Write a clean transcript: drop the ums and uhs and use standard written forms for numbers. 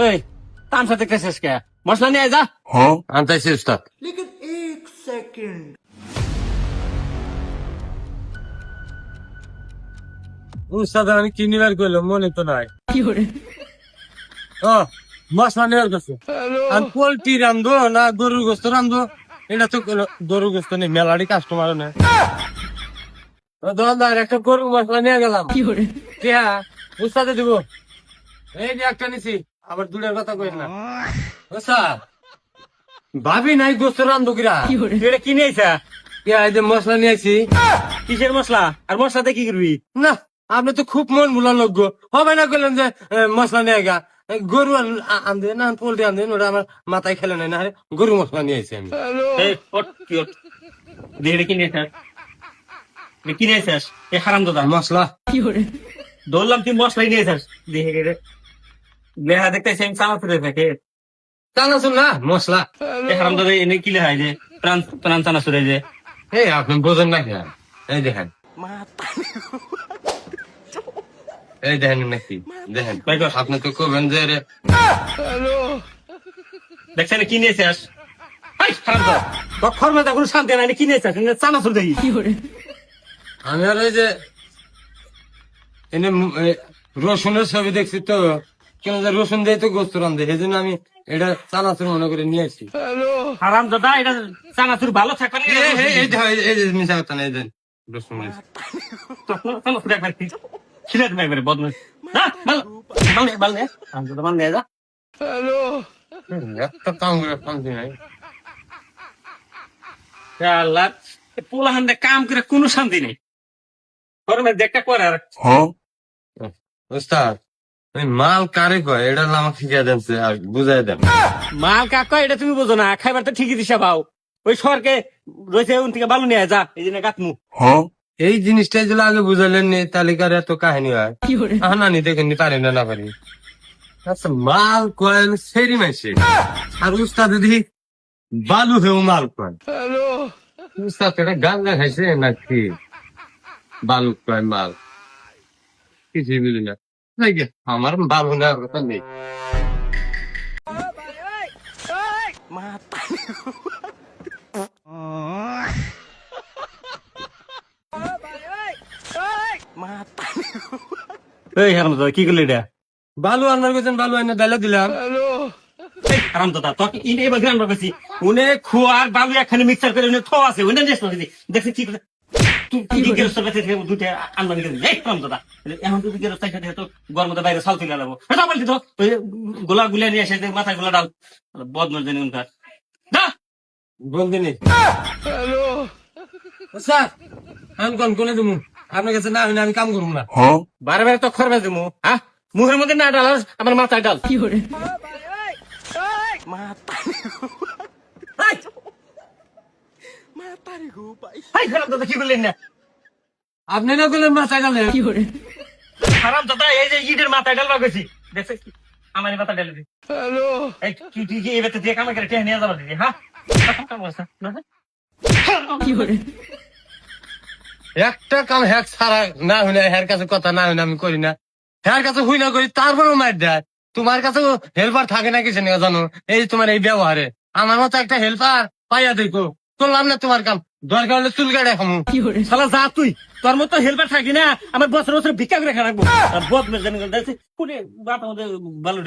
এই তামসা দেখতেছিস কে? মশলা নিয়ে যা। হ্যাঁ আনতাইছি উস্তাদ। উস্তাদ আমি কি নিবার করলাম মনে তো নাই। ও মশলা নেওয়ার কাছে আমি পোল্ট্রি রান্ধবো না গরুর গোস্ত রান্ধবো, এটা তো গরুর গোস্ত নেই, মেলারই কাস্টমার নেই। দোকানদার একটা গরু মশলা নিয়ে গেলাম, উস্তাদে দিব। এই যে একটা নিছি, আবার দূরের কথা কই না। স্যার ভাবি নাই গোস্ত রান্ধবো কিরা, এটা কি নিয়েছা? এই যে মশলা নিয়েছি। কিসের মশলা? আর মশলাতে কি করবি? না আপনি তো খুব মন ভুলা লোক হবে না করলেন যে মশলা নিয়ে গা গরু আনদেন না পোল্ট্রি আনদেন, ওটা আমার মাথায় খেলে নাই না, গরু মশলা নিয়ে আসি আমি। এই ওঠ, কি ওঠ? দেখে কি নিয়েছিস? কি নিয়েছিস? এ হারাম দাদা মশলা ধরলাম তুই মশলাই নিয়েছিস। দেখে রে লেহা দেখতেছি আমি চানাচুরে থাকে। চানাচুর না মশলা। এ হারাম দাদা এনে কি লেহাই যে প্রাণ প্রাণ চানাচুরে যে। এই আপনি বোঝেন না কেন? এই দেখেন, এই দেখেন নাকি দেখেন, আপনি তো করবেন যে রে দেখছেন কি নিয়েছিস? খরমাতা কোনো শান্তি নাই, কি নিয়েছিস? চানাচুর দেখি। আমি আর ওই যে এনে রসুনের ছবি দেখছি তো, কেন যে রসুন দিয়ে তো গোস্ত রান্ধে, সেই জন্য আমি এটা চানাচুর মনে করে নিয়ে আসছি। হারাম দাদা এটা চানাচুর ভালো থাকবে না। এই যে মিশা কথা না, এই যে রসুন চানাচুর একবার খিলে তুমি একবারে বদমাস। বাল নে হারাম দাদা বাল নিয়ে যা। একটা কাম করে শান্তি নাই। আল্লাহ পোলাহান কাম করে কোনো শান্তি নেই। গরমের দেখা করে আর ওস্তাদ ওই মাল কারে কয় এটা আমাকে শিখিয়ে দেন, আর বুঝাই দেন। মাল কাকা এটা তুমি বোঝো না, খাইবার তো ঠিকই দিশা পাও। ওই সরকে রয়েছে উন থেকে বালু নিয়ে যা, এই জন্য গাতমু। এই জিনিসটাই যদি আগে বুঝালেন নি তালিকার এত কাহিনী হয়। নানি দেখেননি পারি না না পারি। আচ্ছা মাল কয়েন সেরি মাইছে, আর উস্তাদ দেখি বালু হেউ মাল কয়। উস্তাদ এটা গাঞ্জা খাইছে নাকি বালু কয় মাল, কিছুই বুঝি না। আমার বালু নেওয়ার কথা নেই। এই হারাম দাদা কি করলি এটা? বালু আনার গেছেন, বালু আইনা ডাইলা দিলাম। হারাম দাদা তোকে এবার গ্রাম রাখছি উনি খোয়ার বালু একখানে মিক্সার করে উনি থো আছে উনি দেখছি কি করে তুই কি গেরস্ত বেঁচে দুইটা আনবানি এই হারাম দাদা এখন তুই গেরস্ত খেতে তো গরমতে বাইরে সাল তুলে নেবো বলছি তো ওই গোলা গুলা নিয়ে এসে মাথায় গোলা ডাল বদমাস জানি উনকার বলদিনি স্যার আমি কোন কোনে দেবো আপনার কাছে না হলে আমি কাম করবো না। বারে বারে তো খরবে দেবো, হ্যাঁ মুখের মধ্যে না ডাল আমার মাথায় ডাল। কি করে কি বললেন না আপনি না করলেন মাথা গেলে হারাম দাদা এই যে ইটের মাথায় ডাল লাগাইছি দেখছিস আমার মাথা ডাল তুই কি এবার দিয়ে কামে করে টেনে নিয়ে যাবো দিদি। হ্যাঁ একটা কাম হ্যাক ছাড়া না হইলে হের কাছে কথা না হইলে আমি করি না, হের কাছে হুই না করি তারপরেও মার দেয়। তোমার কাছে হেল্পার থাকে না কিছু না জানো, এই তোমার এই ব্যবহারে আমার মতো একটা হেল্পার পাইয়া দেখো করলাম না তোমার কাম, দরকার হলে চুল কাটে খামু। শালা যা তুই তোর মতো হেল্পার থাকি না আমার বছর বছর ভিক্ষা করে খারাপ বদমের জানি ভালো